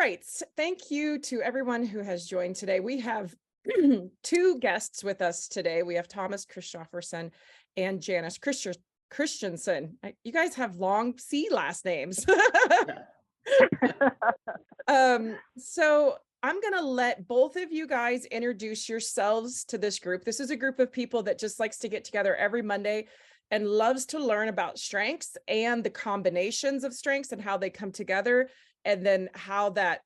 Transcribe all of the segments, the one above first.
right. Thank you to everyone who has joined today. We have two guests with us today. We have Thomas Christoffersen and Janice Christensen. You guys have long C last names. So I'm going to let both of you guys introduce yourselves to this group. This is a group of people that just likes to get together every Monday and loves to learn about strengths and the combinations of strengths and how they come together, and then how that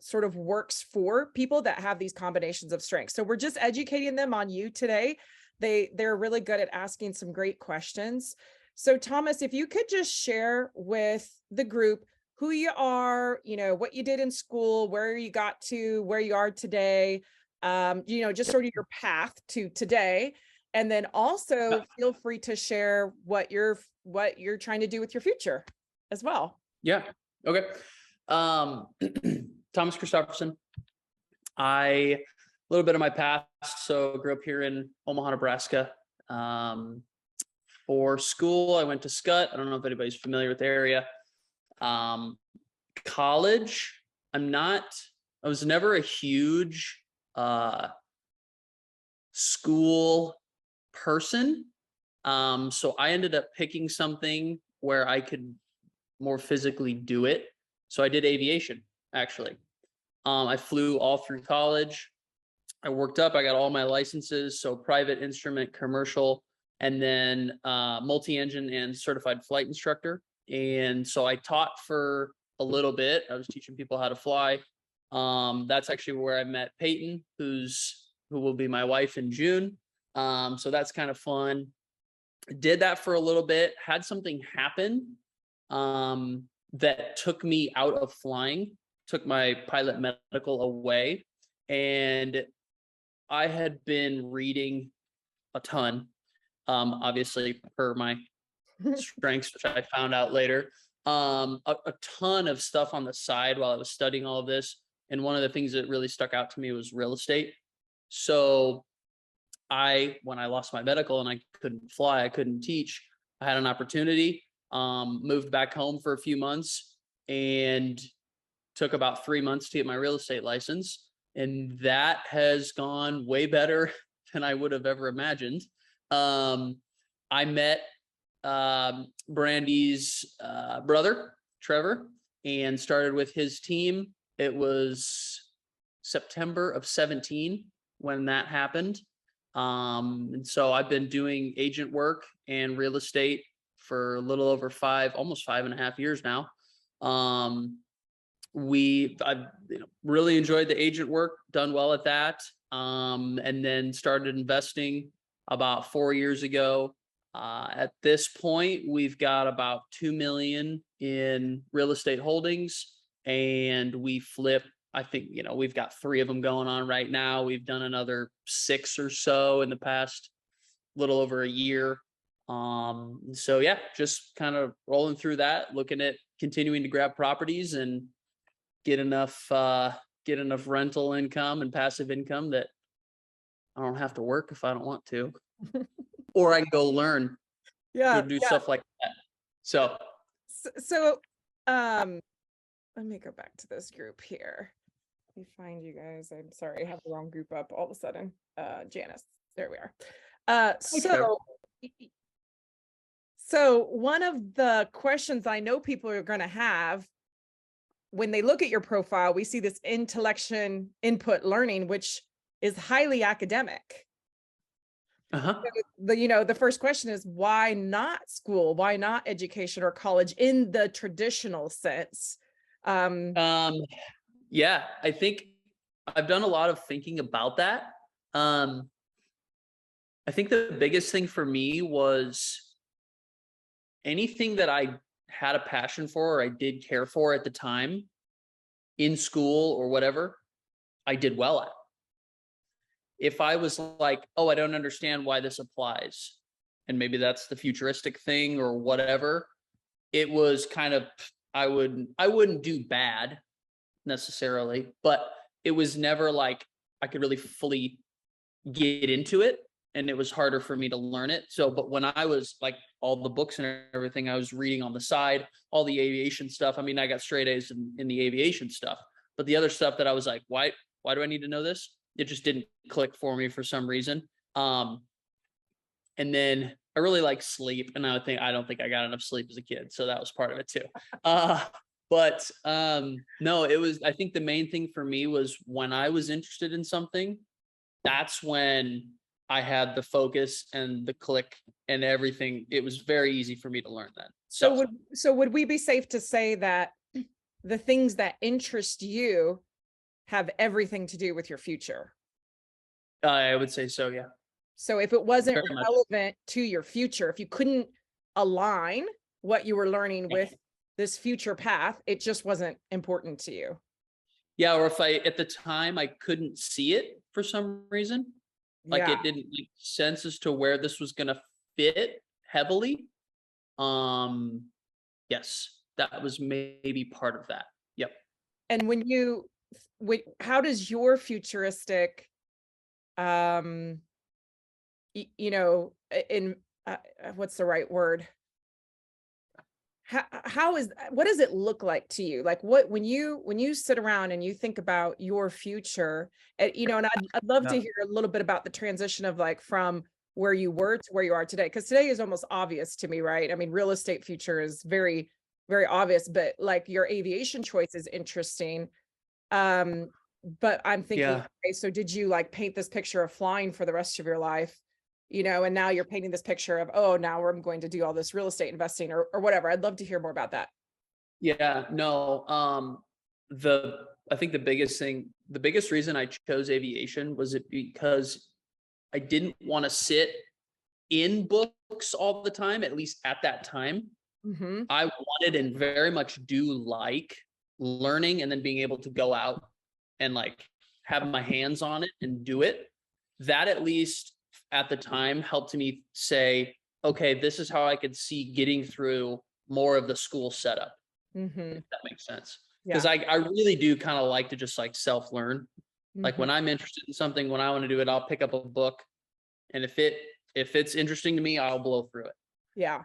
sort of works for people that have these combinations of strengths. So we're just educating them on you today. They're really good at asking some great questions. So Thomas, if you could just share with the group who you are, what you did in school, where you got to, where you are today, just sort of your path to today. And then also feel free to share what you're trying to do with your future as well. Yeah. Okay. Thomas Christoffersen. A little bit of my past. So grew up here in Omaha, Nebraska. For school, I went to Scott. I don't know if anybody's familiar with the area. College, I was never a huge school person. So I ended up picking something where I could more physically do it. So I did aviation, actually. I flew all through college. I worked up, I got all my licenses. So private, instrument, commercial, and then multi-engine and certified flight instructor. And so I taught for a little bit. I was teaching people how to fly. That's actually where I met Peyton, who will be my wife in June. So that's kind of fun. Did that for a little bit, had something happen that took me out of flying, took my pilot medical away. And I had been reading a ton, obviously per my strengths, which I found out later, a ton of stuff on the side while I was studying all of this. And one of the things that really stuck out to me was real estate. So when I lost my medical and I couldn't fly, I couldn't teach, I had an opportunity, moved back home for a few months and took about 3 months to get my real estate license. And that has gone way better than I would have ever imagined. I met Brandy's brother, Trevor, and started with his team. It was September of 17 when that happened. And so I've been doing agent work and real estate for a little over almost 5.5 years now. I've really enjoyed the agent work, done well at that. And then started investing about 4 years ago. At this point, we've got about 2 million in real estate holdings, and we flip. I think, we've got 3 of them going on right now. We've done another 6 or so in the past little over a year. So yeah, just kind of rolling through that, looking at continuing to grab properties and get enough rental income and passive income that I don't have to work if I don't want to, or I can go learn, do stuff like that. So let me go back to this group here. Let me find you guys. I'm sorry, I have the wrong group up all of a sudden. Janice, there we are. So one of the questions I know people are going to have when they look at your profile, we see this intellection input learning, which is highly academic. So the first question is, why not school? Why not education or college in the traditional sense? Yeah, I think I've done a lot of thinking about that. I think the biggest thing for me was anything that I had a passion for, or I did care for at the time in school or whatever, I did well at. If I was like, oh, I don't understand why this applies, and maybe that's the futuristic thing or whatever, it was kind of, I wouldn't do bad necessarily, but it was never like I could really fully get into it, and it was harder for me to learn it. So, but when I was like, all the books and everything I was reading on the side, all the aviation stuff, I mean, I got straight A's in the aviation stuff. But the other stuff that I was like, why do I need to know this? It just didn't click for me for some reason. And then I really like sleep, and I don't think I got enough sleep as a kid, so that was part of it too. But no, I think the main thing for me was when I was interested in something, that's when I had the focus and the click and everything. It was very easy for me to learn that. So would we be safe to say that the things that interest you have everything to do with your future? I would say so, yeah. So if it wasn't Very much. relevant to your future, if you couldn't align what you were learning with this future path, it just wasn't important to you. Yeah, or if at the time I couldn't see it for some reason, like Yeah. it didn't make sense as to where this was gonna fit heavily. Yes, that was maybe part of that. Yep. And how does your futuristic, you know, in what's the right word? What does it look like to you? Like when you sit around and you think about your future, and you know, and I'd love to Yeah. hear a little bit about the transition of like from where you were to where you are today, because today is almost obvious to me, right? I mean, real estate future is very, very obvious, but like your aviation choice is interesting. Um, but I'm thinking, Yeah. okay, so did you like paint this picture of flying for the rest of your life? You know, and now you're painting this picture of, oh, now I'm going to do all this real estate investing or whatever. I'd love to hear more about that. Yeah, no. I think the biggest reason I chose aviation was it because I didn't want to sit in books all the time, at least at that time. Mm-hmm. I wanted and very much do like learning and then being able to go out and like have my hands on it and do it. That at least at the time helped me say, okay, this is how I could see getting through more of the school setup, Mm-hmm. if that makes sense. Because Yeah. I really do kind of like to just like self-learn. Like Mm-hmm. when I'm interested in something, when I want to do it, I'll pick up a book. And if it's interesting to me, I'll blow through it. Yeah.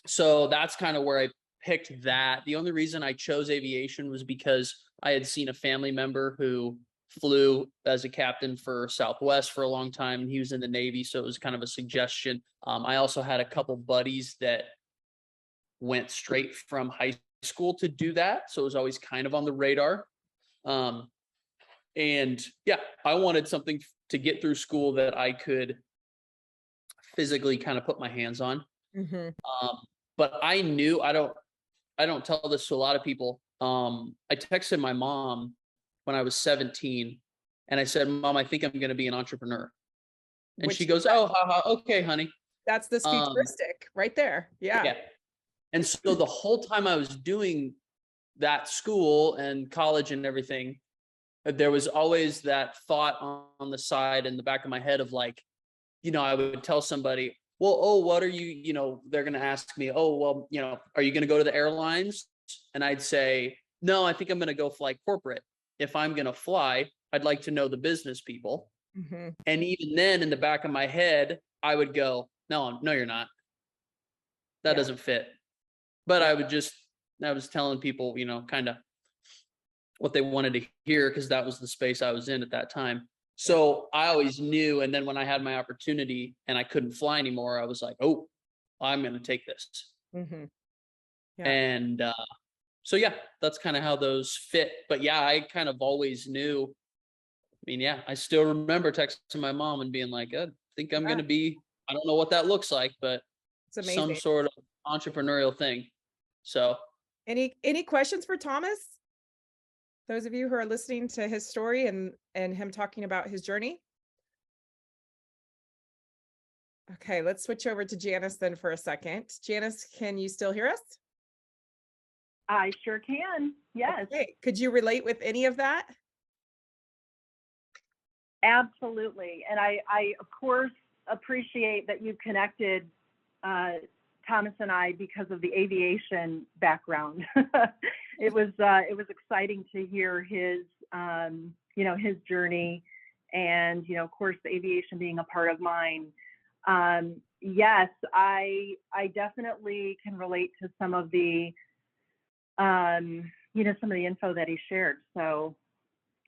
So that's kind of where I picked that. The only reason I chose aviation was because I had seen a family member who flew as a captain for Southwest for a long time, and he was in the Navy, so it was kind of a suggestion. I also had a couple buddies that went straight from high school to do that, so it was always kind of on the radar. And yeah, I wanted something to get through school that I could physically kind of put my hands on. Mm-hmm. But I knew I don't tell this to a lot of people. I texted my mom when I was 17 and I said, "Mom, I think I'm going to be an entrepreneur." And she Which goes, "Oh, haha, okay, honey." that's this futuristic right there. Yeah. Yeah. And so the whole time I was doing that school and college and everything, there was always that thought on the side in the back of my head of like, I would tell somebody, well, oh, what are you, they're going to ask me, oh, well, are you going to go to the airlines? And I'd say, no, I think I'm going to go fly corporate. If I'm going to fly, I'd like to know the business people. Mm-hmm. And even then in the back of my head, I would go, no, you're not. That Yeah. doesn't fit. But Yeah. I was telling people, kind of what they wanted to hear because that was the space I was in at that time. So I always knew. And then when I had my opportunity and I couldn't fly anymore, I was like, oh, I'm going to take this. Mm-hmm. Yeah. And so, yeah, that's kind of how those fit. But yeah, I kind of always knew. I mean, yeah, I still remember texting my mom and being like, I think I'm going to be, I don't know what that looks like, but It's some amazing. sort of entrepreneurial thing. So Any questions for Thomas? Those of you who are listening to his story and him talking about his journey. Okay, let's switch over to Janice then for a second. Janice, can you still hear us? I sure can. Yes. Okay. Could you relate with any of that? Absolutely. And I of course appreciate that you connected Thomas and I because of the aviation background. It was exciting to hear his his journey, and of course the aviation being a part of mine. Yes, I definitely can relate to some of the some of the info that he shared. So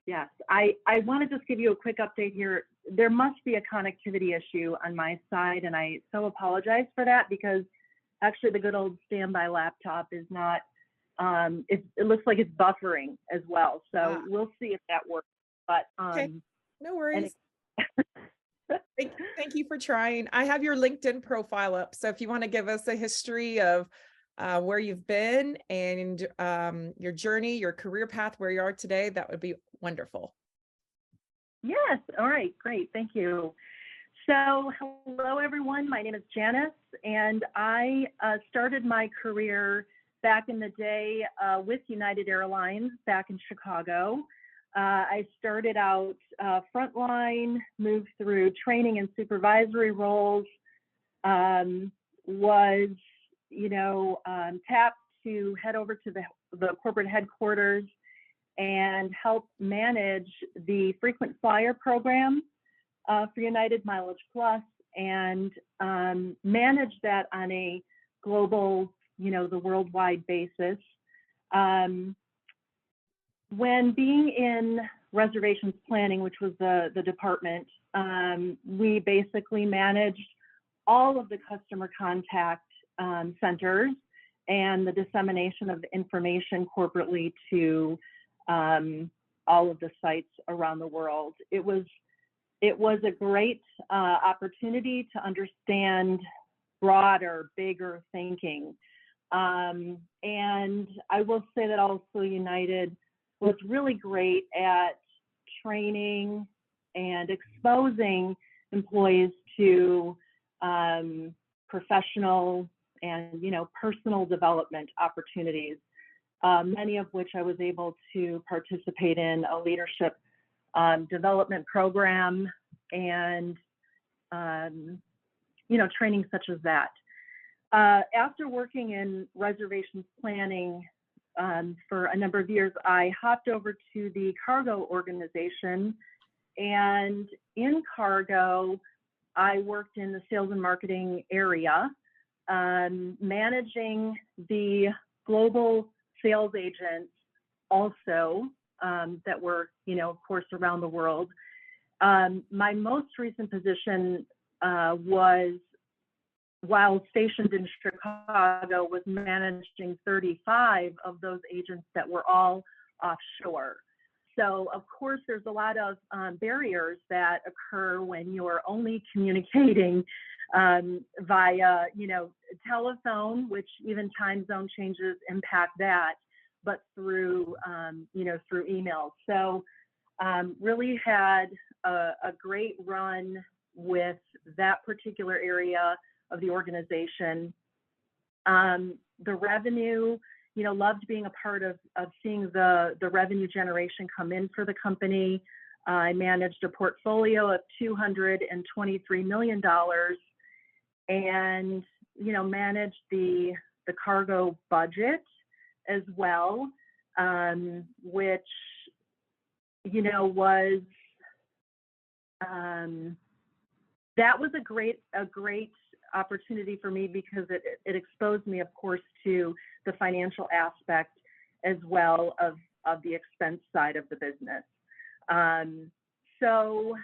yes, I want to just give you a quick update here. There must be a connectivity issue on my side, and I so apologize for that, because actually the good old standby laptop is not, it looks like it's buffering as well. So we'll see if that works. But okay, no worries. And Thank you for trying. I have your LinkedIn profile up, so if you want to give us a history of where you've been and your journey, your career path, where you are today, that would be wonderful. Yes. All right. Great. Thank you. So hello, everyone. My name is Janice, and I started my career back in the day with United Airlines back in Chicago. I started out frontline, moved through training and supervisory roles, was, tapped to head over to the corporate headquarters and help manage the frequent flyer program for United Mileage Plus, and manage that on a global, the worldwide basis. When being in reservations planning, which was the department, we basically managed all of the customer contact centers and the dissemination of information corporately to all of the sites around the world. It was a great opportunity to understand broader, bigger thinking. And I will say that also United was really great at training and exposing employees to professional and personal development opportunities, many of which I was able to participate in a leadership development program and training such as that. After working in reservations planning for a number of years, I hopped over to the cargo organization, and in cargo, I worked in the sales and marketing area, managing the global sales agents also that were, of course, around the world. My most recent position was, while stationed in Chicago, was managing 35 of those agents that were all offshore. So, of course, there's a lot of barriers that occur when you're only communicating via, telephone, which even time zone changes impact that, but through, through email. So, really had a great run with that particular area of the organization. The revenue, loved being a part of seeing the revenue generation come in for the company. I managed a portfolio of $223 million, and managed the cargo budget as well, which was that was a great opportunity for me, because it exposed me, of course, to the financial aspect as well of the expense side of the business. So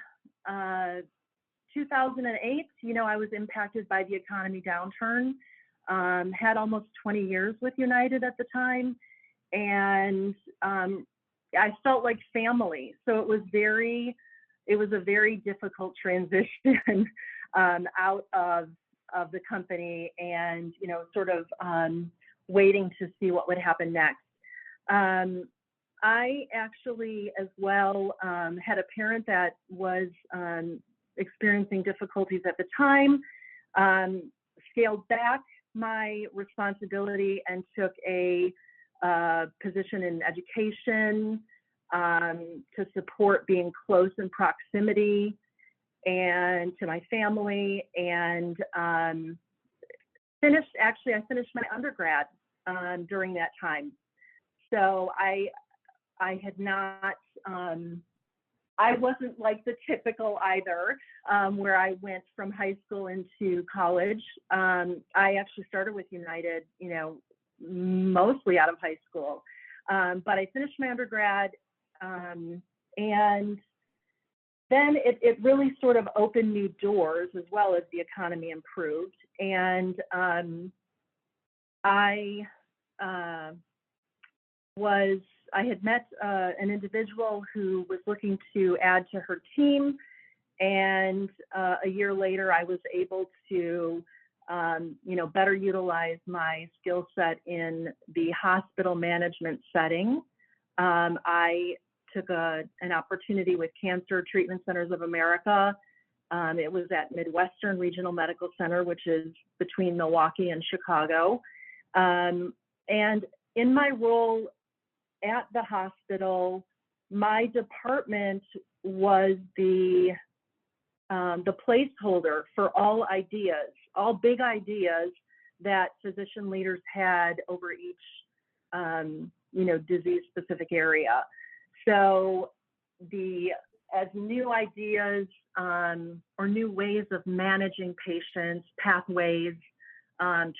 2008, I was impacted by the economy downturn, had almost 20 years with United at the time, and I felt like family. So it was a very difficult transition out of the company, and sort of waiting to see what would happen next. I actually as well had a parent that was experiencing difficulties at the time, scaled back my responsibility and took a position in education to support being close in proximity and to my family, and I finished my undergrad during that time. So I had not, I wasn't like the typical either, where I went from high school into college. I actually started with United, mostly out of high school. But I finished my undergrad, and then it really sort of opened new doors as well as the economy improved. And I had met an individual who was looking to add to her team. And a year later, I was able to, better utilize my skill set in the hospital management setting. I took an opportunity with Cancer Treatment Centers of America. It was at Midwestern Regional Medical Center, which is between Milwaukee and Chicago. And in my role at the hospital, my department was the placeholder for all ideas, all big ideas that physician leaders had over each, disease-specific area. So as new ideas or new ways of managing patients, pathways,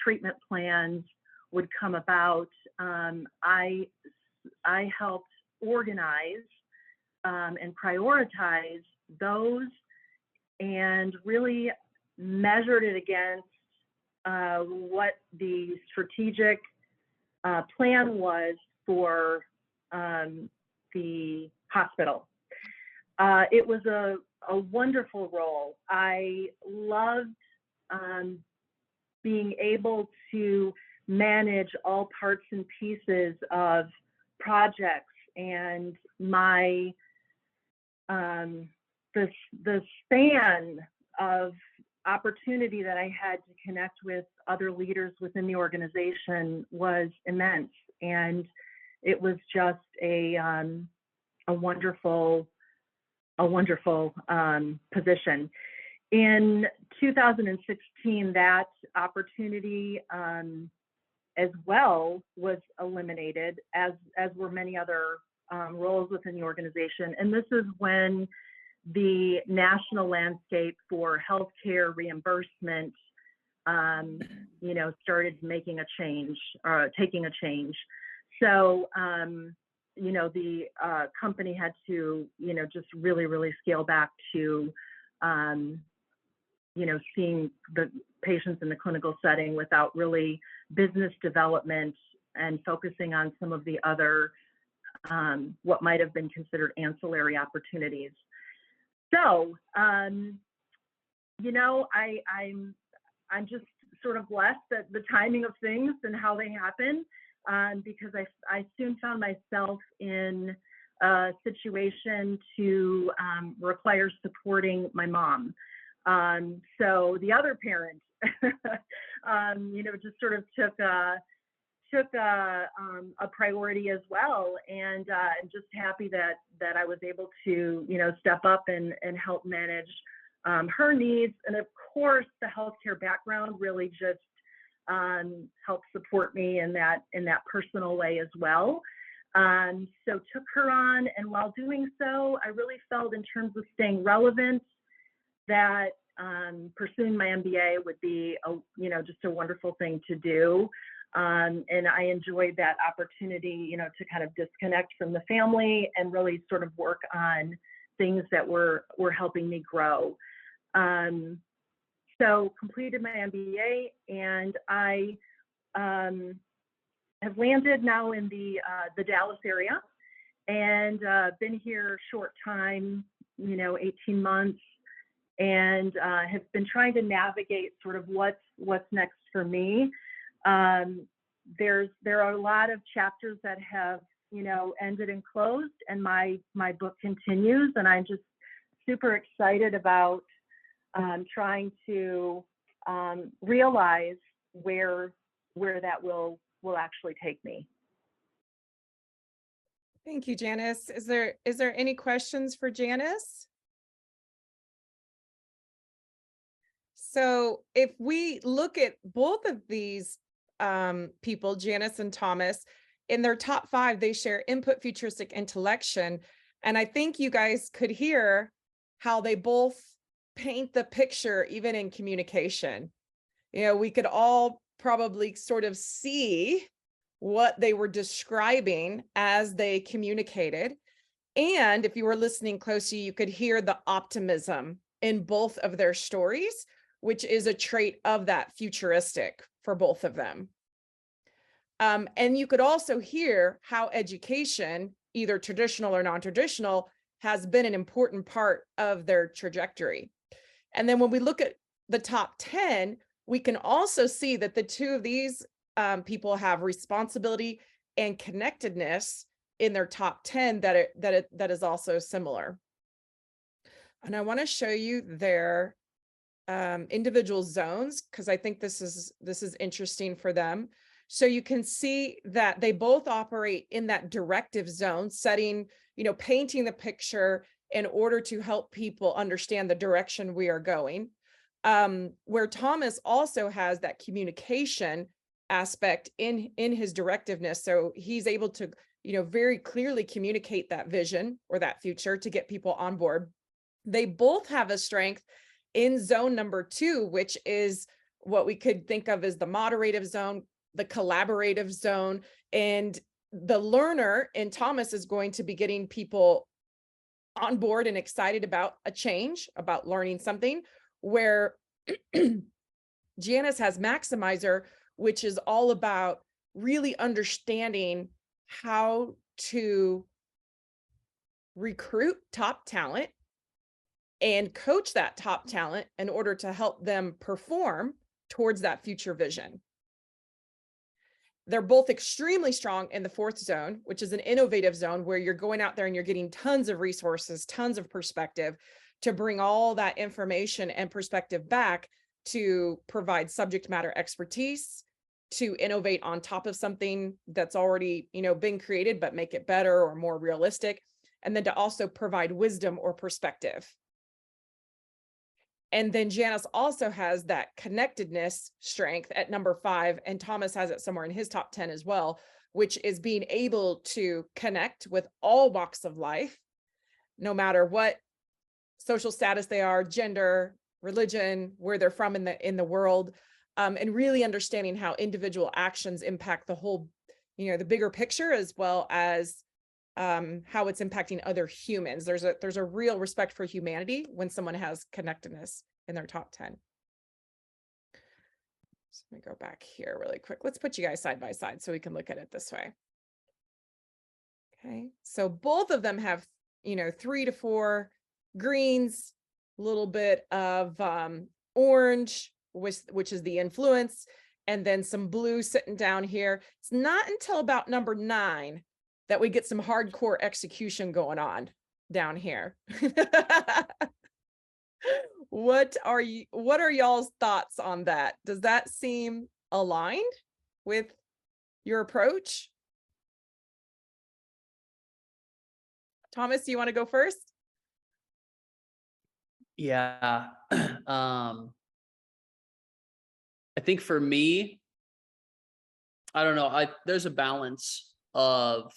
treatment plans would come about, I helped organize and prioritize those and really measured it against what the strategic plan was for the hospital. It was a wonderful role. I loved being able to manage all parts and pieces of projects, and my the span of opportunity that I had to connect with other leaders within the organization was immense, and it was just a wonderful position. In 2016, that opportunity as well was eliminated, as were many other roles within the organization. And this is when the national landscape for healthcare reimbursement, started making a change, taking a change. So, the company had to, just really, really scale back to, seeing the patients in the clinical setting without really business development and focusing on some of the other, what might have been considered ancillary opportunities. So, I'm just sort of blessed at the timing of things and how they happen, because I soon found myself in a situation to require supporting my mom. So the other parent, just sort of took a priority as well, and I'm just happy that I was able to step up and help manage her needs. And of course, the healthcare background really just helped support me in that personal way as well. So took her on, and while doing so, I really felt, in terms of staying relevant, that pursuing my MBA would be just a wonderful thing to do. And I enjoyed that opportunity, to kind of disconnect from the family and really sort of work on things that were helping me grow. So completed my MBA, and I have landed now in the Dallas area, and been here a short time, 18 months, and have been trying to navigate sort of what's next for me. There are a lot of chapters that have ended and closed, and my book continues, and I'm just super excited about trying to realize where that will actually take me. Thank you, Janice. Is there any questions for Janice? So if we look at both of these people, Janice and Thomas, in their top 5, they share input, futuristic, intellection. And I think you guys could hear how they both paint the picture, even in communication. We could all probably sort of see what they were describing as they communicated. And if you were listening closely, you could hear the optimism in both of their stories, which is a trait of that futuristic for both of them. And you could also hear how education, either traditional or non-traditional, has been an important part of their trajectory. And then when we look at the top 10, we can also see that the two of these people have responsibility and connectedness in their top 10 that is also similar. And I want to show you their individual zones, because I think this is interesting for them. So you can see that they both operate in that directive zone, setting, painting the picture in order to help people understand the direction we are going. Where Thomas also has that communication aspect in his directiveness. So he's able to, very clearly communicate that vision or that future to get people on board. They both have a strength in zone number 2, which is what we could think of as the moderative zone, the collaborative zone. And the learner in Thomas is going to be getting people on board and excited about a change, about learning something, where Janice has maximizer, which is all about really understanding how to recruit top talent and coach that top talent in order to help them perform towards that future vision. They're both extremely strong in the 4th zone, which is an innovative zone where you're going out there and you're getting tons of resources, tons of perspective to bring all that information and perspective back to provide subject matter expertise, to innovate on top of something that's already, been created, but make it better or more realistic. And then to also provide wisdom or perspective. And then Janice also has that connectedness strength at number 5, and Thomas has it somewhere in his top 10 as well, which is being able to connect with all walks of life, no matter what social status they are, gender, religion, where they're from in the world, and really understanding how individual actions impact the whole, the bigger picture, as well as how it's impacting other humans. There's a real respect for humanity when someone has connectedness in their top 10. So let me go back here really quick. Let's put you guys side by side so we can look at it this way. Okay, so both of them have, 3 to 4 greens, a little bit of orange, which is the influence, and then some blue sitting down here. It's not until about number 9 that we get some hardcore execution going on down here. What are y'all's thoughts on that? Does that seem aligned with your approach? Thomas, you want to go first? Yeah. I think for me, I don't know, there's a balance of,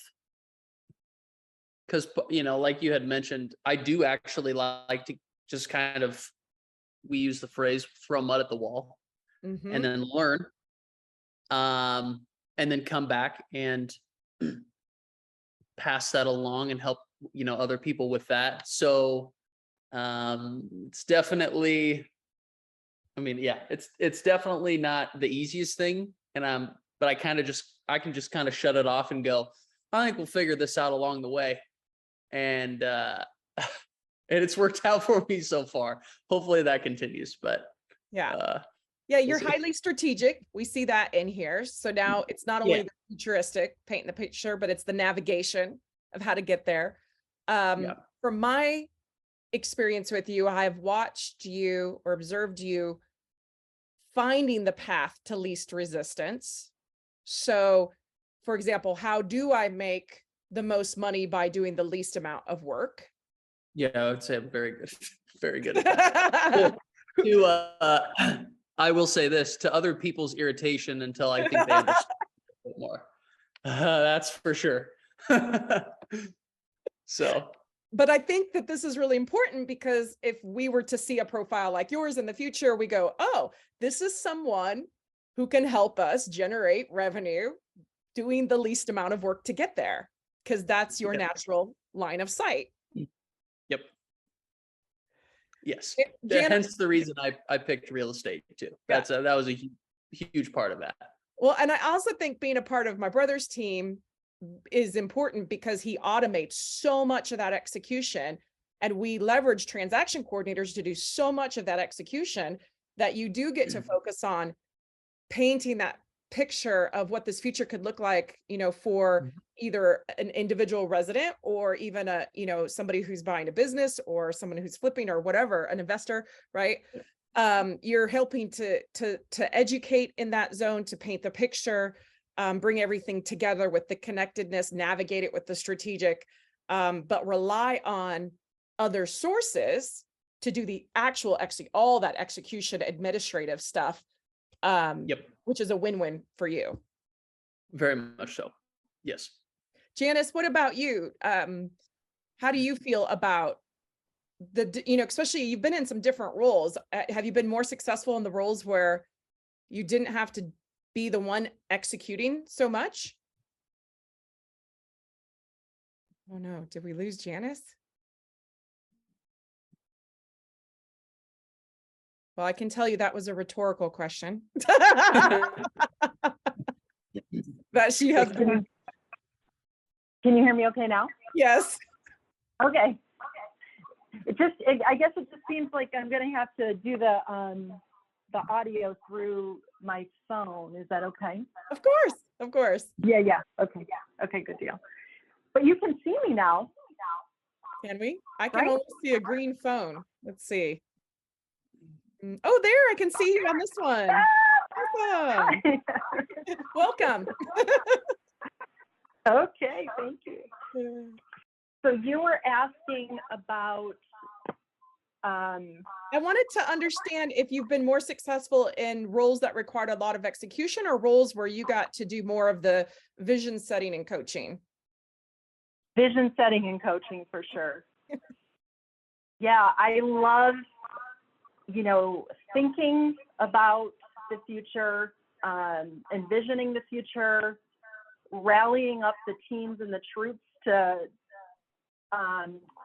because, like you had mentioned, I do actually like to just kind of, we use the phrase, throw mud at the wall and then learn, and then come back and pass that along and help, other people with that. So it's definitely, it's definitely not the easiest thing. And but I can just kind of shut it off and go, I think we'll figure this out along the way. And it's worked out for me so far. Hopefully that continues, but you're we'll see. highly strategic. We see that in here. So now it's not only the futuristic, painting the picture, but it's the navigation of how to get there. From my experience with you, I've watched you or observed you finding the path to least resistance. So, for example, how do I make the most money by doing the least amount of work? Yeah, I would say I'm very good. Very good. I will say this, to other people's irritation until I think they understand a bit more. That's for sure. So. But I think that this is really important, because if we were to see a profile like yours in the future, we go, oh, this is someone who can help us generate revenue doing the least amount of work to get there, because that's your Yep. natural line of sight. Yep. Yes. Janice, Hence the reason I picked real estate too. That was a huge part of that. well, and I also think being a part of my brother's team is important because he automates so much of that execution, and we leverage transaction coordinators to do so much of that execution that you do get to focus on painting that picture of what this future could look like, for either an individual resident or even somebody who's buying a business or someone who's flipping or whatever, an investor, right? You're helping to educate in that zone, to paint the picture, bring everything together with the connectedness, navigate it with the strategic, but rely on other sources to do the actual all that execution administrative stuff. Which is a win-win for you. Very much so. Yes. Janice, what about you? How do you feel about especially you've been in some different roles. Have you been more successful in the roles where you didn't have to be the one executing so much? Oh no, did we lose Janice? Well, I can tell you that was a rhetorical question. That she has been. Can you hear me okay now? Yes. Okay. I guess it just seems like I'm going to have to do the audio through my phone. Is that okay? Of course. Of course. Yeah. Okay. Okay, good deal. But you can see me now. Can we? I can only see a green phone. Let's see. Oh, there, I can see you on this one. Awesome. Welcome. Okay, thank you. So you were asking about I wanted to understand if you've been more successful in roles that required a lot of execution or roles where you got to do more of the vision setting and coaching. Vision setting and coaching for sure. Yeah, I love thinking about the future, envisioning the future, rallying up the teams and the troops to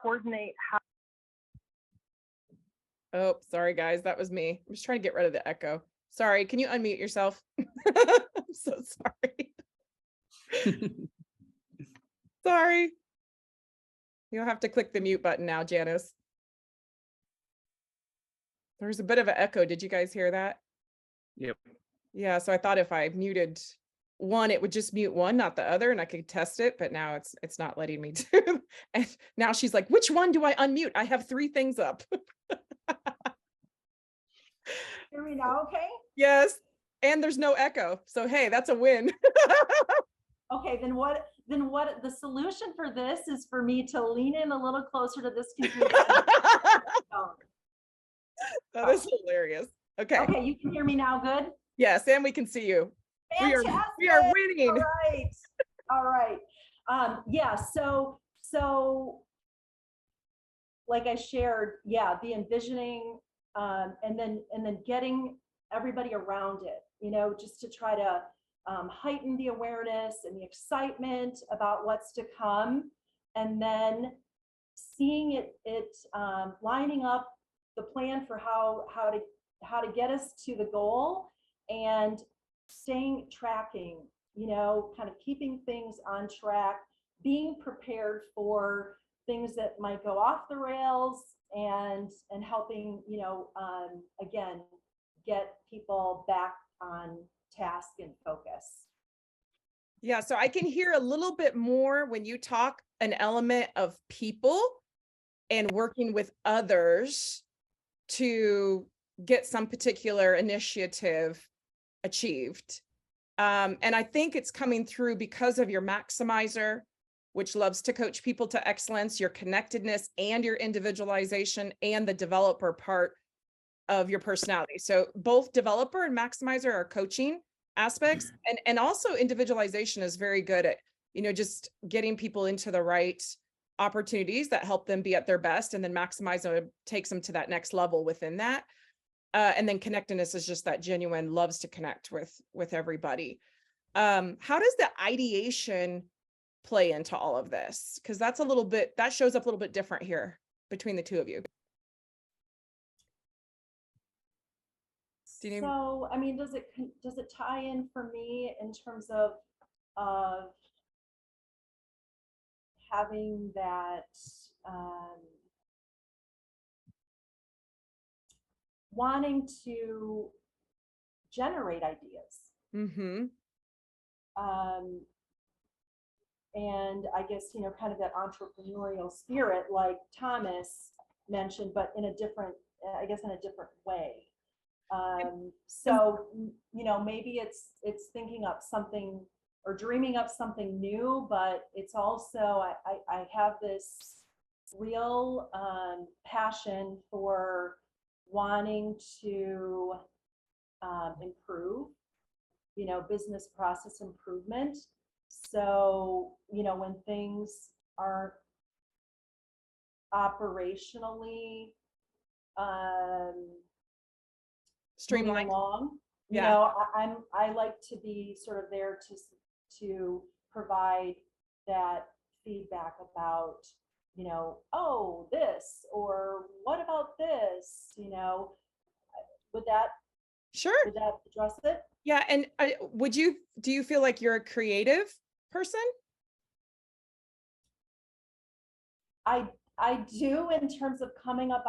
coordinate how. Oh, sorry guys, that was me. I'm just trying to get rid of the echo. Sorry, can you unmute yourself? I'm so sorry. Sorry. You'll have to click the mute button now, Janice. There's a bit of an echo. Did you guys hear that? Yep. Yeah, so I thought if I muted one, it would just mute one, not the other, and I could test it, but now it's not letting me do. And now she's like, which one do I unmute? I have 3 things up. Hear me now, okay? Yes, and there's no echo. So hey, that's a win. Okay, then what the solution for this is for me to lean in a little closer to this computer. That is hilarious. Okay. Okay, you can hear me now, good? Yes, and we can see you. Fantastic. We are winning. All right. Yeah, so like I shared, yeah, the envisioning and then getting everybody around it, just to try to heighten the awareness and the excitement about what's to come, and then seeing it lining up the plan for how to get us to the goal, and tracking, kind of keeping things on track, being prepared for things that might go off the rails, and helping, again, get people back on task and focus. Yeah, so I can hear a little bit more when you talk an element of people and working with others to get some particular initiative achieved. And I think it's coming through because of your maximizer, which loves to coach people to excellence, your connectedness and your individualization, and the developer part of your personality. So both developer and maximizer are coaching aspects, and also individualization is very good at, just getting people into the right opportunities that help them be at their best, and then maximizer takes them to that next level within that. And then connectedness is just that genuine loves to connect with everybody. How does the ideation play into all of this? Because that's a little bit, that shows up a little bit different here between the two of you. Do you So, I mean, does it tie in for me in terms of having that wanting to generate ideas? Mm-hmm. And I guess, you know, kind of that entrepreneurial spirit, like Thomas mentioned, but in a different, I guess, in a different way. So, you know, maybe it's thinking up something or dreaming up something new, but it's also, I have this real passion for wanting to improve, you know, business process improvement. So, you know, when things aren't operationally moving Streamlined. along, you Yeah. know, I like to be sort of there to provide that feedback about, you know, oh, this, or what about this, you know, would that Sure. address it? Yeah. And do you feel like you're a creative person? I do, in terms of coming up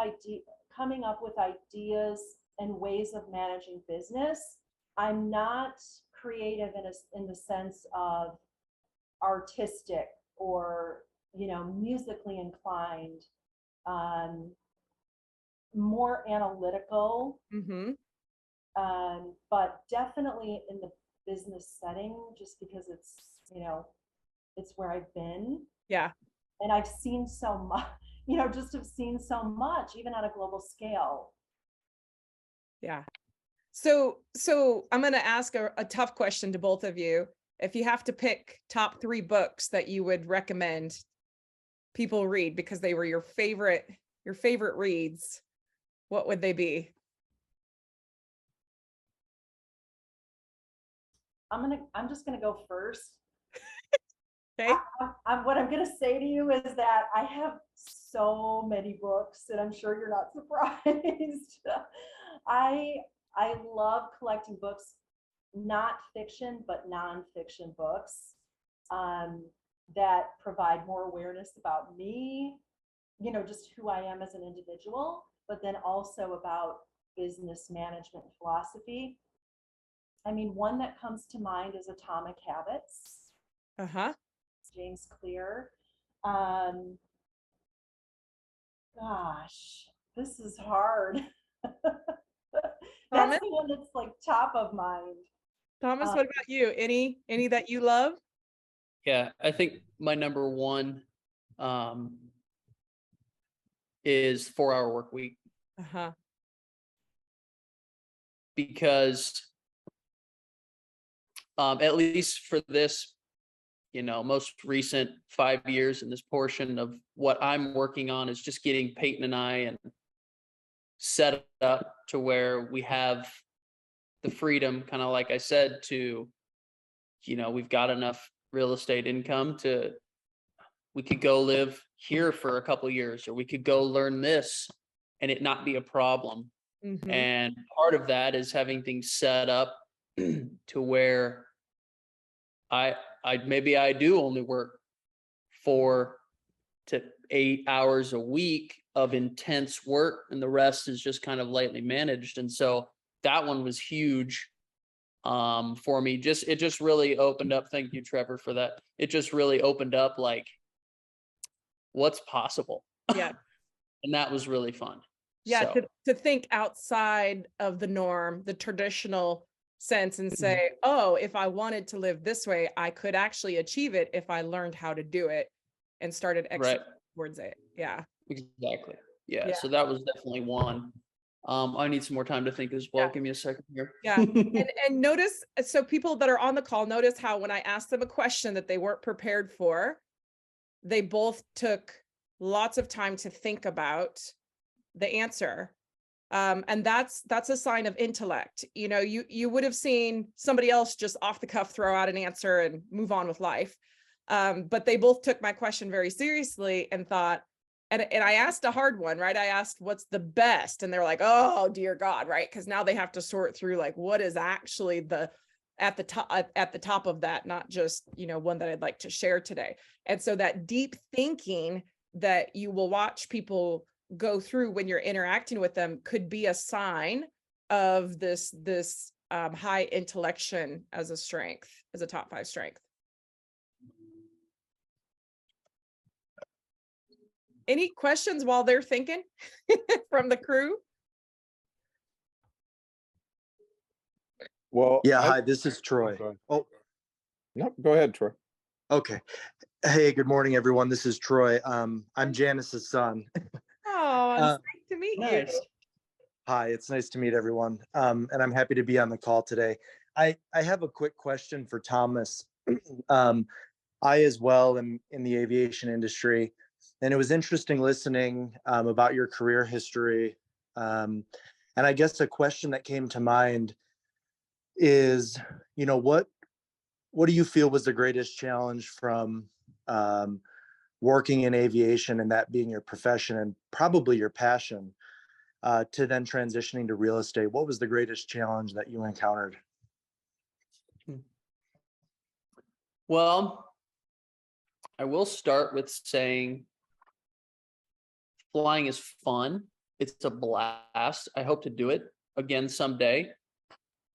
with ideas and ways of managing business. I'm not creative in the sense of artistic or, you know, musically inclined. More analytical, Mm-hmm. but definitely in the business setting, just because it's, you know, it's where I've been. Yeah. And I've seen so much, you know, just have seen so much, even on a global scale. Yeah. So I'm going to ask a tough question to both of you. If you have to pick top 3 books that you would recommend people read because they were your favorite reads, what would they be? I'm just gonna go first. Okay. What I'm gonna say to you is that I have so many books, and I'm sure you're not surprised. I I love collecting books, not fiction, but nonfiction books, um, that provide more awareness about me, you know, just who I am as an individual, but then also about business management philosophy. I mean, one that comes to mind is Atomic Habits, Uh-huh. James Clear. Um, Gosh, this is hard. That's Thomas, the one that's like top of mind. Thomas, Uh, what about you? Any that you love? Yeah, I think my number one is 4 Hour Work Week, Uh-huh. because at least for this, you know, most recent 5 years in this portion of what I'm working on is just getting Peyton and I and set up to where we have the freedom, kind of like I said, to, you know, we've got enough real estate income to, we could go live here for a couple of years, or we could go learn this and it not be a problem. Mm-hmm. And part of that is having things set up to where I maybe I do only work 4 to 8 hours a week of intense work, and the rest is just kind of lightly managed. And so that one was huge for me. It just really opened up. Thank you, Trevor, for that. It just really opened up like what's possible. Yeah. And that was really fun. Yeah. So To think outside of the norm, the traditional sense, and say, oh, if I wanted to live this way, I could actually achieve it if I learned how to do it and started executing towards it. Yeah. exactly. Yeah. Yeah. So that was definitely one. I need some more time to think as well. Yeah. Give me a second here. Yeah. And notice, so people that are on the call, notice how when I asked them a question that they weren't prepared for, they both took lots of time to think about the answer. And that's a sign of intellect. You know, you would have seen somebody else just off the cuff throw out an answer and move on with life. But they both took my question very seriously and thought, and I asked a hard one, right? I asked, what's the best? And they're like, oh, dear God, right? Because now they have to sort through like, what is actually the at the top of that, not just, you know, one that I'd like to share today. And so that deep thinking that you will watch people go through when you're interacting with them could be a sign of this high intellection as a strength, as a top 5 strength. Any questions while they're thinking from the crew? Well, Yeah, hi, this is Troy. Oh, no, go ahead, Troy. okay. Hey, good morning, everyone. This is Troy. I'm Janice's son. Oh, it's nice to meet Nice. you. Hi, it's nice to meet everyone. And I'm happy to be on the call today. I have a quick question for Thomas. I as well am in the aviation industry, and it was interesting listening about your career history. And I guess a question that came to mind is, you know, what do you feel was the greatest challenge from working in aviation and that being your profession and probably your passion to then transitioning to real estate? What was the greatest challenge that you encountered? Well, I will start with saying flying is fun. It's a blast. I hope to do it again someday.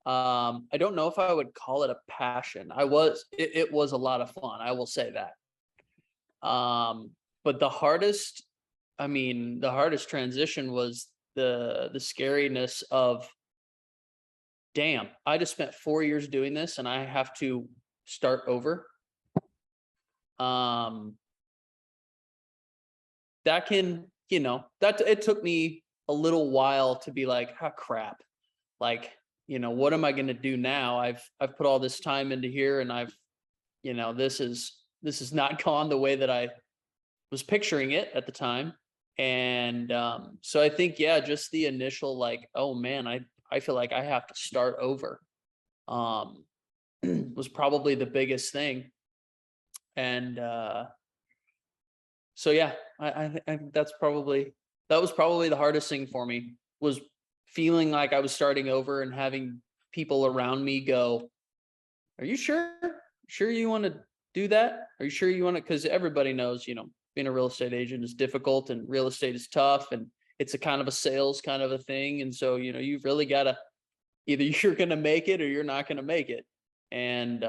I don't know if I would call it a passion. It was a lot of fun. I will say that. But the hardest transition was the scariness of, damn, I just spent 4 years doing this and I have to start over. That can, you know, that it took me a little while to be like, oh crap. Like, you know, what am I going to do now? I've put all this time into here and I've, you know, this is not gone the way that I was picturing it at the time. And so I think, yeah, just the initial like, oh man, I feel like I have to start over was probably the biggest thing. And so yeah, I think that was probably the hardest thing for me, was feeling like I was starting over and having people around me go, are you sure you want to do that? Are you sure you want to? Because everybody knows, you know, being a real estate agent is difficult and real estate is tough and it's a kind of a sales kind of a thing. And so, you know, you've really got to, either you're going to make it or you're not going to make it. And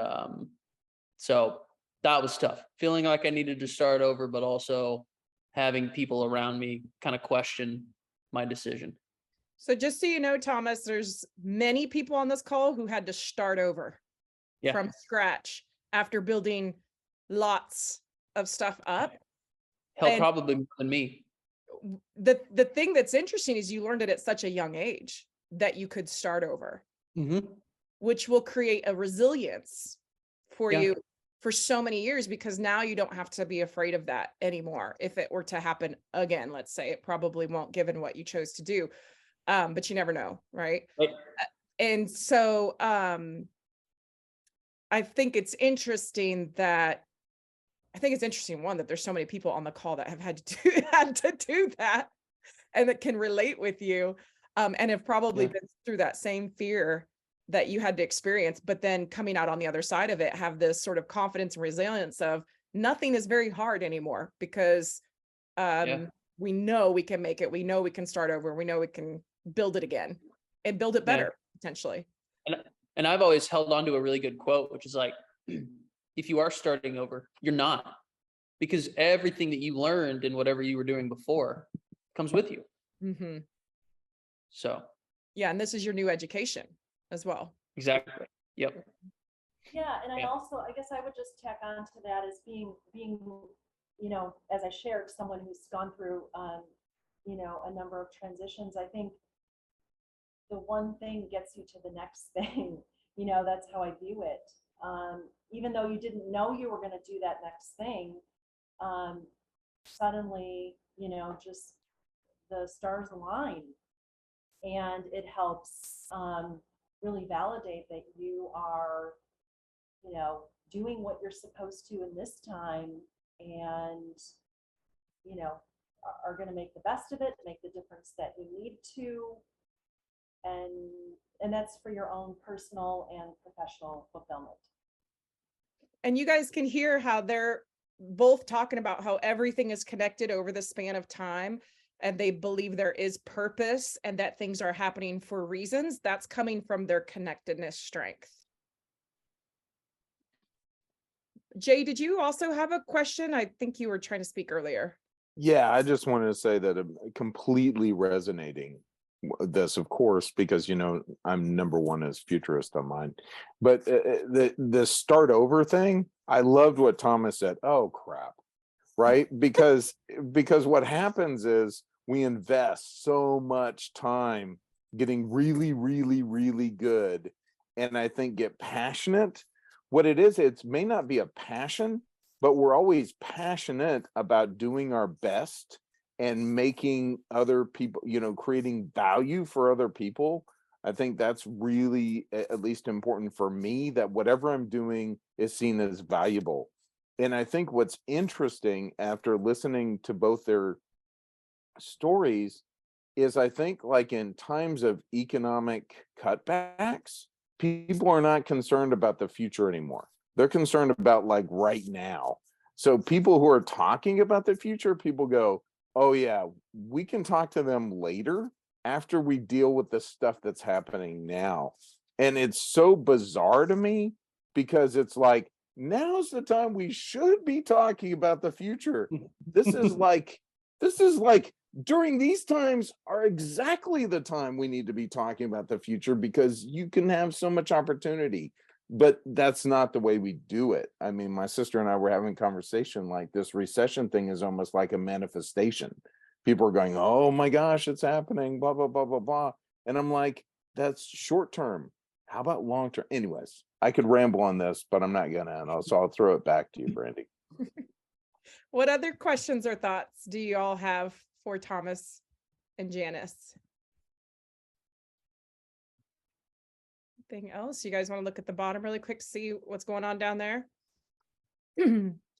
so that was tough, feeling like I needed to start over, but also having people around me kind of question my decision. So just so you know, Thomas, there's many people on this call who had to start over from scratch after building lots of stuff up. Hell, And probably more than me. the thing that's interesting is you learned it at such a young age that you could start over, which will create a resilience for you for so many years, because now you don't have to be afraid of that anymore. If it were to happen again, let's say, it probably won't, given what you chose to do. But you never know, right? And so I think it's interesting that one, that there's so many people on the call that have had to do that and that can relate with you, and have probably been through that same fear that you had to experience, but then coming out on the other side of it, have this sort of confidence and resilience of nothing is very hard anymore, because we know we can make it. We know we can start over. We know we can build it again and build it better, potentially. And I've always held on to a really good quote, which is like, if you are starting over, you're not, because everything that you learned in whatever you were doing before comes with you. So yeah, and this is your new education as well. Exactly. Yep. Yeah, and I guess I would just tack on to that as being, you know, as I shared, someone who's gone through, you know, a number of transitions. I think the one thing gets you to the next thing. You know, that's how I view it. Even though you didn't know you were going to do that next thing, suddenly, you know, just the stars align. And it helps really validate that you are, doing what you're supposed to in this time, and, are going to make the best of it, make the difference that you need to. And that's for your own personal and professional fulfillment. And you guys can hear how they're both talking about how everything is connected over the span of time, and they believe there is purpose and that things are happening for reasons. That's coming from their connectedness strength. Jay, did you also have a question? I think you were trying to speak earlier. Yeah, I just wanted to say that I'm completely resonating with this, of course, because I'm number one as futurist on mine. But the start over thing, I loved what Thomas said. Oh crap, right? Because what happens is we invest so much time getting really, really, really good, and I think get passionate. What it is, it may not be a passion, but we're always passionate about doing our best and making other people, creating value for other people. I think that's really at least important for me, that whatever I'm doing is seen as valuable. And I think what's interesting after listening to both their stories is, I think, like in times of economic cutbacks, people are not concerned about the future anymore. They're concerned about like right now. So people who are talking about the future, people go, oh yeah, we can talk to them later after we deal with the stuff that's happening now. And it's so bizarre to me, because it's like, now's the time we should be talking about the future. This is like during these times are exactly the time we need to be talking about the future, because you can have so much opportunity. But that's not the way we do it. I mean, my sister and I were having a conversation, like this recession thing is almost like a manifestation. People are going, oh my gosh, it's happening, blah, blah, blah, blah, blah. And I'm like, that's short term. How about long term? Anyways, I could ramble on this, but I'm not gonna. So I'll throw it back to you, Brandy. What other questions or thoughts do you all have for Thomas and Janice? Anything else? You guys want to look at the bottom really quick, see what's going on down there?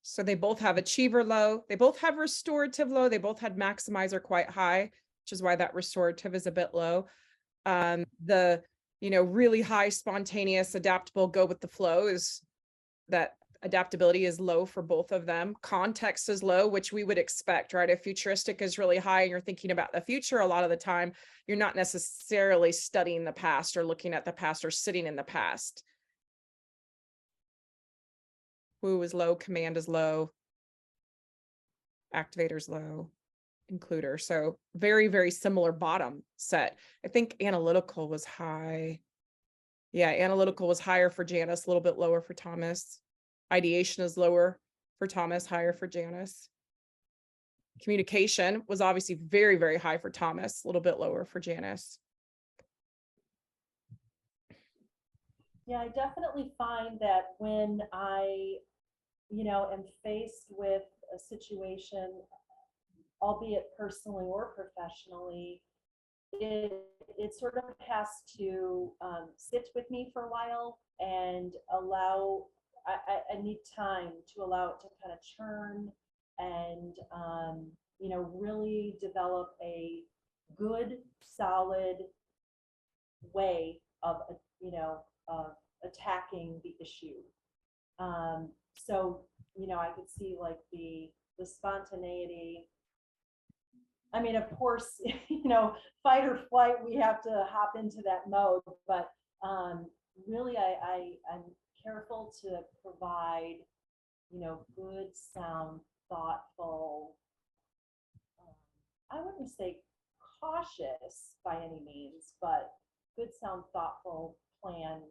So they both have achiever low. They both have restorative low. They both had maximizer quite high, which is why that restorative is a bit low. The really high spontaneous, adaptable, go with the flow, is that adaptability is low for both of them. Context is low, which we would expect, right? If futuristic is really high and you're thinking about the future, a lot of the time, you're not necessarily studying the past or looking at the past or sitting in the past. Woo is low, command is low, activator's low, includer. So very, very similar bottom set. I think analytical was high. Yeah, analytical was higher for Janice, a little bit lower for Thomas. Ideation is lower for Thomas, higher for Janice. Communication was obviously very, very high for Thomas, a little bit lower for Janice. Yeah, I definitely find that when I, am faced with a situation, albeit personally or professionally, it sort of has to sit with me for a while and allow, I need time to allow it to kind of churn and, really develop a good, solid way of, of attacking the issue. So, I could see like the spontaneity. I mean, of course, fight or flight, we have to hop into that mode, but really I'm careful to provide, good, sound, thoughtful, I wouldn't say cautious by any means, but good, sound, thoughtful plan,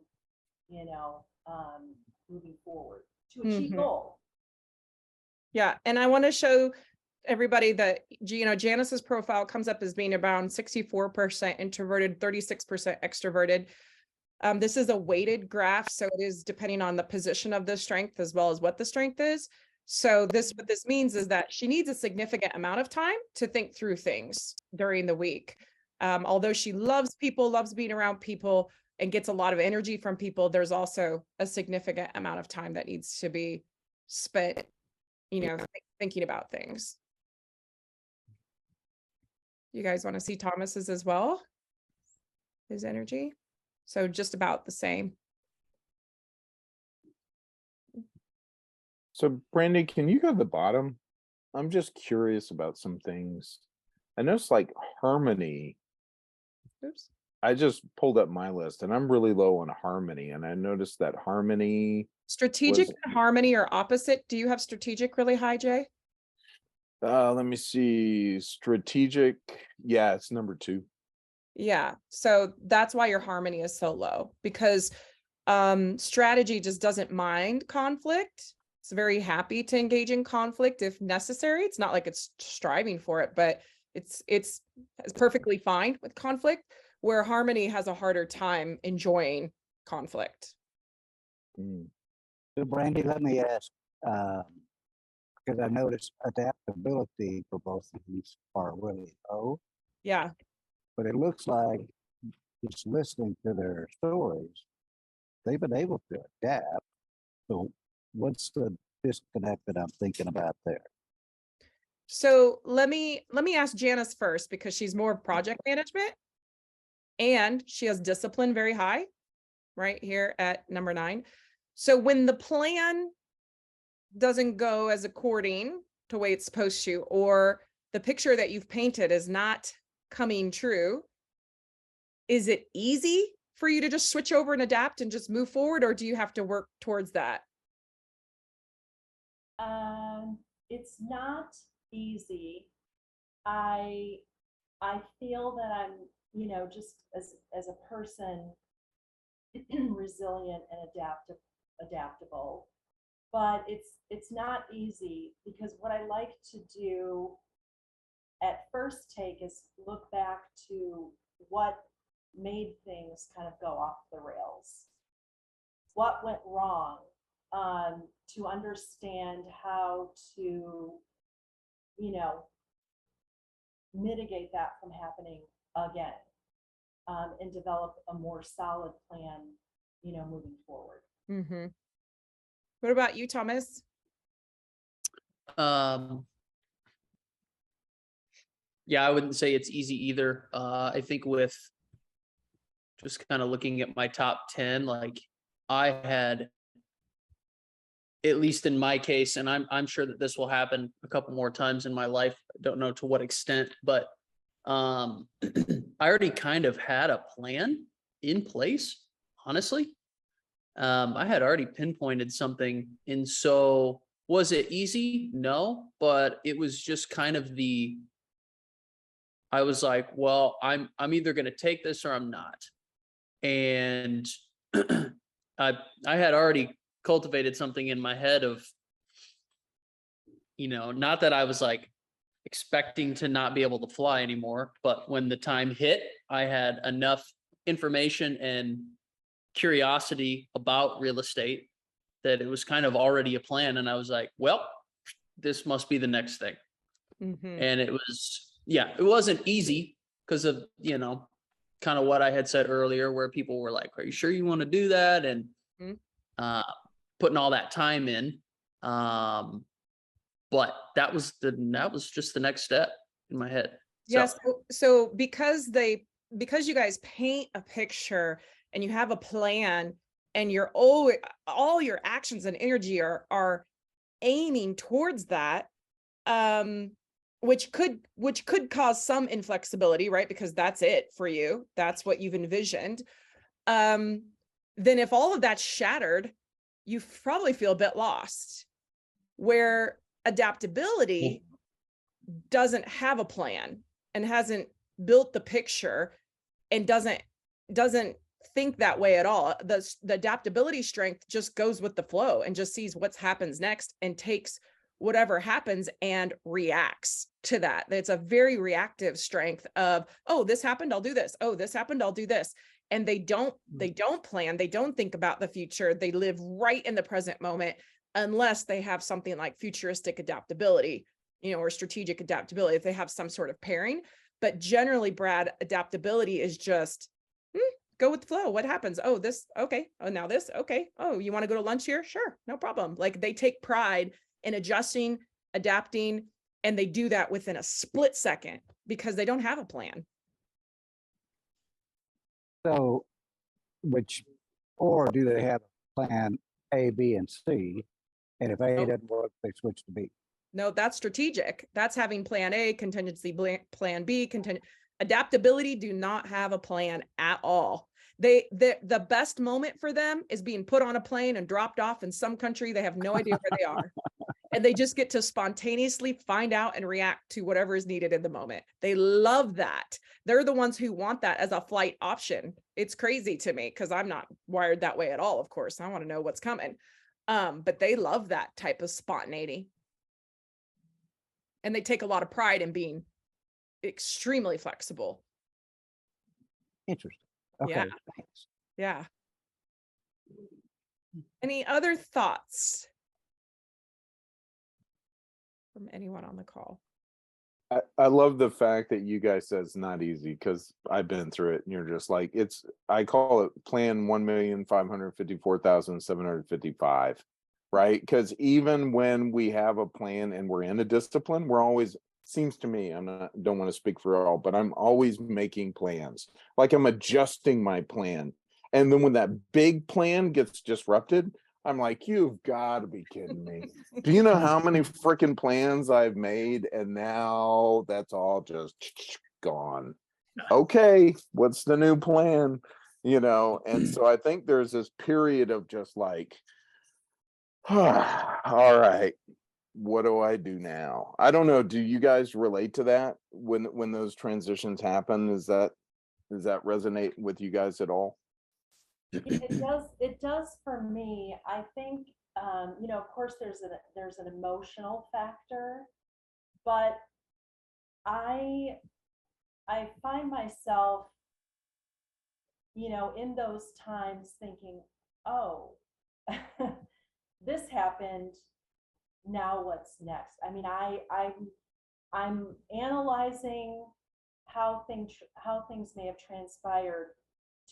moving forward to achieve goal. Yeah, and I want to show everybody that, Janice's profile comes up as being around 64% introverted, 36% extroverted. This is a weighted graph, so it is depending on the position of the strength as well as what the strength is. So what this means is that she needs a significant amount of time to think through things during the week. Although she loves people, loves being around people, and gets a lot of energy from people, there's also a significant amount of time that needs to be spent, thinking about things. You guys want to see Thomas's as well? His energy? So just about the same. So Brandy, can you go to the bottom? I'm just curious about some things. I noticed like harmony. Oops. I just pulled up my list and I'm really low on harmony. And I noticed that harmony. Strategic Was- and harmony are opposite. Do you have strategic really high, Jay? Let me see. Strategic. Yeah, it's number 2. Yeah. So that's why your harmony is so low, because strategy just doesn't mind conflict. It's very happy to engage in conflict if necessary. It's not like it's striving for it, but it's perfectly fine with conflict, where harmony has a harder time enjoying conflict. Mm. So Brandy, let me ask, because I noticed adaptability for both of these are really low, Yeah. but it looks like just listening to their stories, they've been able to adapt. So what's the disconnect that I'm thinking about there? So let me ask Janice first, because she's more project management and she has discipline very high right here at number 9. So when the plan doesn't go as according to the way it's supposed to, or the picture that you've painted is not coming true, is it easy for you to just switch over and adapt and just move forward, or do you have to work towards that? It's not easy. I feel that I'm, just as a person, resilient and adaptable, but it's not easy, because what I like to do at first take is look back to what made things kind of go off the rails, what went wrong, to understand how to, mitigate that from happening again, and develop a more solid plan, moving forward. Mm-hmm. What about you, Thomas? Yeah, I wouldn't say it's easy either. I think with just kind of looking at my top 10, like I had, at least in my case, and I'm sure that this will happen a couple more times in my life. I don't know to what extent, but I already kind of had a plan in place, honestly. I had already pinpointed something. And so was it easy? No, but it was just kind of I was like, well, I'm either going to take this or I'm not. And I had already cultivated something in my head of, not that I was like expecting to not be able to fly anymore, but when the time hit, I had enough information and curiosity about real estate that it was kind of already a plan. And I was like, well, this must be the next thing. Mm-hmm. And it wasn't easy because of, kind of what I had said earlier, where people were like, are you sure you want to do that? And putting all that time in. But that was just the next step in my head. Yes. So because you guys paint a picture and you have a plan, and all your actions and energy are aiming towards that, which could cause some inflexibility, right? Because that's it for you. That's what you've envisioned. Then if all of that's shattered, you probably feel a bit lost. Where adaptability doesn't have a plan and hasn't built the picture and doesn't think that way at all. The adaptability strength just goes with the flow and just sees what happens next and takes whatever happens and reacts to that. It's a very reactive strength of, oh, this happened, I'll do this. Oh, this happened, I'll do this. And they don't plan, they don't think about the future. They live right in the present moment, unless they have something like futuristic adaptability, or strategic adaptability, if they have some sort of pairing. But generally, Brad, adaptability is just go with the flow. What happens? Oh, this, okay. Oh, now this, okay. Oh, you want to go to lunch here? Sure, no problem. Like they take pride in adjusting, adapting, and they do that within a split second because they don't have a plan. So, or do they have a plan A, B, and C? And if A Nope. doesn't work, they switch to B. No, that's strategic. That's having plan A, contingency plan B, adaptability do not have a plan at all. The best moment for them is being put on a plane and dropped off in some country. They have no idea where they are. And they just get to spontaneously find out and react to whatever is needed in the moment. They love that. They're the ones who want that as a flight option. It's crazy to me because I'm not wired that way at all, of course. I want to know what's coming. But they love that type of spontaneity. And they take a lot of pride in being extremely flexible. Interesting. Okay, Yeah. thanks. Yeah. Any other thoughts from anyone on the call? I love the fact that you guys said it's not easy because I've been through it and you're just like, I call it plan 1,554,755, right? Because even when we have a plan and we're in a discipline, we're always, seems to me, don't want to speak for all, but I'm always making plans. Like I'm adjusting my plan. And then when that big plan gets disrupted, I'm like, you've got to be kidding me. Do you know how many freaking plans I've made? And now that's all just gone. Okay, what's the new plan? You know, and so I think there's this period of just like, all right, what do I do now? I don't know. Do you guys relate to that when those transitions happen? Does that resonate with you guys at all? It does for me. I think, of course there's an emotional factor, but I find myself, in those times thinking, oh, this happened. Now what's next? I mean, I'm analyzing how things may have transpired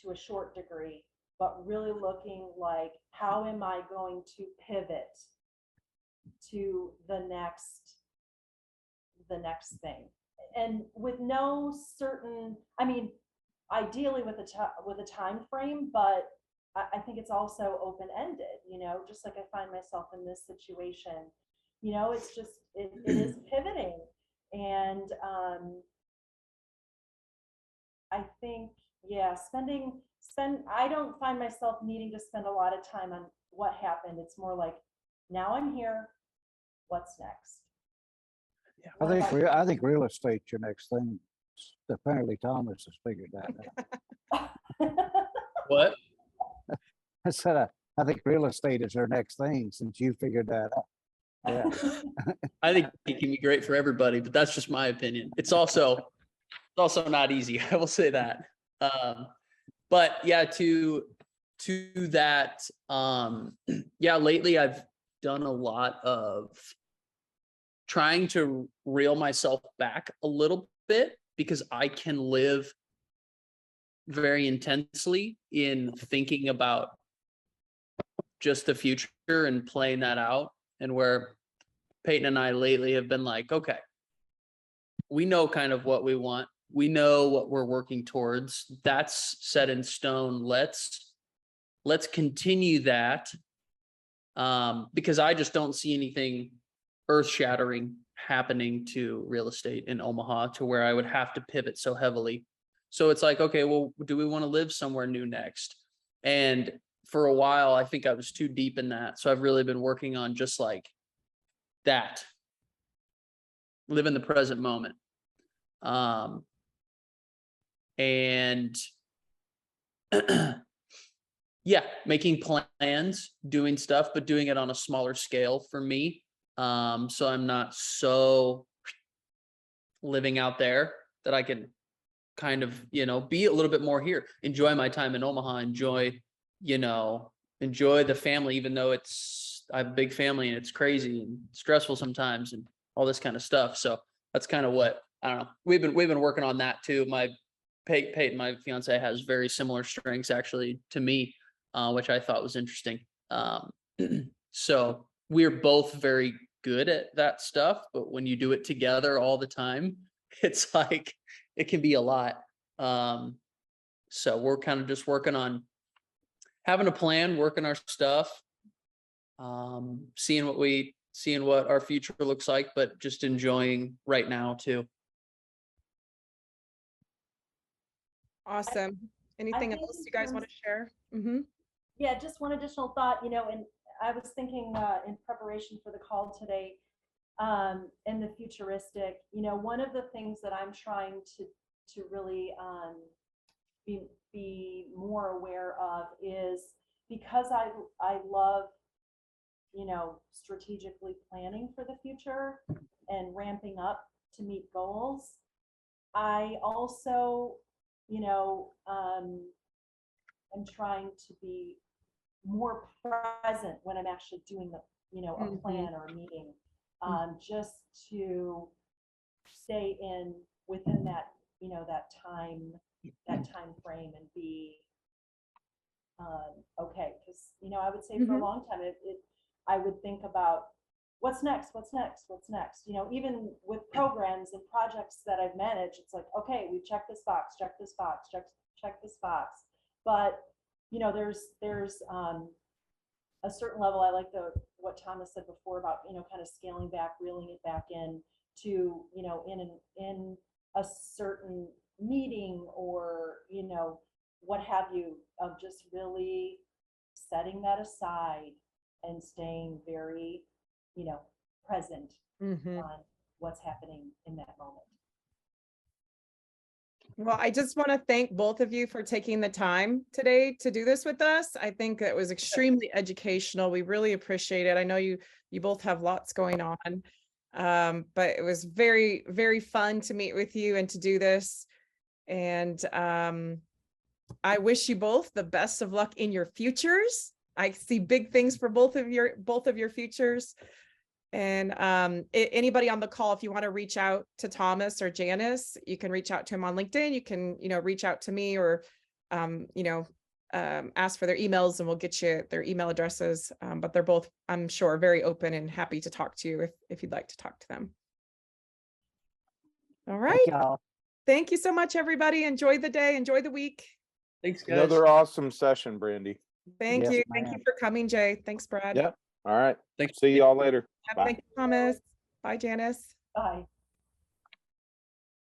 to a short degree, but really looking like, how am I going to pivot to the next thing? And with no certain, I mean, ideally with a time frame, but I think it's also open-ended, just like I find myself in this situation, it's just, it is pivoting. And I think, yeah, I don't find myself needing to spend a lot of time on what happened. It's more like, now I'm here, what's next? Yeah. I think real estate's your next thing. Apparently Thomas has figured that out. What? I said, I think real estate is our next thing since you figured that out. Yeah. I think it can be great for everybody, but that's just my opinion. It's also not easy. I will say that. But yeah, to that, yeah, lately I've done a lot of trying to reel myself back a little bit because I can live very intensely in thinking about just the future and playing that out. And where Peyton and I lately have been like, okay, we know kind of what we want. We know what we're working towards. That's set in stone. Let's continue that. Because I just don't see anything earth-shattering happening to real estate in Omaha to where I would have to pivot so heavily. So it's like, okay, well, do we want to live somewhere new next? And for a while, I think I was too deep in that. So I've really been working on just like that. Live in the present moment. And yeah, making plans, doing stuff, but doing it on a smaller scale for me. So I'm not so living out there that I can kind of, be a little bit more here, enjoy my time in Omaha, enjoy the family, even though I have a big family and it's crazy and stressful sometimes and all this kind of stuff. So that's kind of what I don't know. We've been working on that too. Peyton, my fiance, has very similar strengths actually to me, which I thought was interesting. So we're both very good at that stuff, but when you do it together all the time, it's like, it can be a lot. So we're kind of just working on having a plan, working our stuff, seeing what our future looks like, but just enjoying right now too. Awesome. Anything think else in you guys want to share? Mm-hmm. Yeah, just one additional thought, you know, and I was thinking in preparation for the call today, and the futuristic, you know, one of the things that I'm trying to really be more aware of is, because I love, you know, strategically planning for the future and ramping up to meet goals. I also, you know, am trying to be more present when I'm actually doing the, you know, a plan or a meeting, just to stay within that, you know, that time frame and be okay. Because, you know, I would say for a long time, I would think about what's next, you know, even with programs and projects that I've managed, it's like, okay, we've checked this box, check this box, check this box. But, you know, there's a certain level. I like what Thomas said before about, you know, kind of scaling back, reeling it back in to, you know, in a certain meeting or, you know, what have you, of just really setting that aside and staying very, you know, present on what's happening in that moment. Well, I just want to thank both of you for taking the time today to do this with us. I think it was extremely educational. We really appreciate it. I know you both have lots going on, but it was very, very fun to meet with you and to do this. And I wish you both the best of luck in your futures. I see big things for both of your futures. And anybody on the call, if you want to reach out to Thomas or Janice, you can reach out to him on LinkedIn. You can, you know, reach out to me or, you know, ask for their emails and we'll get you their email addresses. But they're both, I'm sure, very open and happy to talk to you if you'd like to talk to them. All right. Thank you so much, everybody. Enjoy the day. Enjoy the week. Thanks, guys. Another awesome session, Brandy. Thank you. Thank you for coming, Jay. Thanks, Brad. Yep. All right. Thanks. See y'all later. Yep, Bye. thank you, Thomas. Bye, Janice. Bye.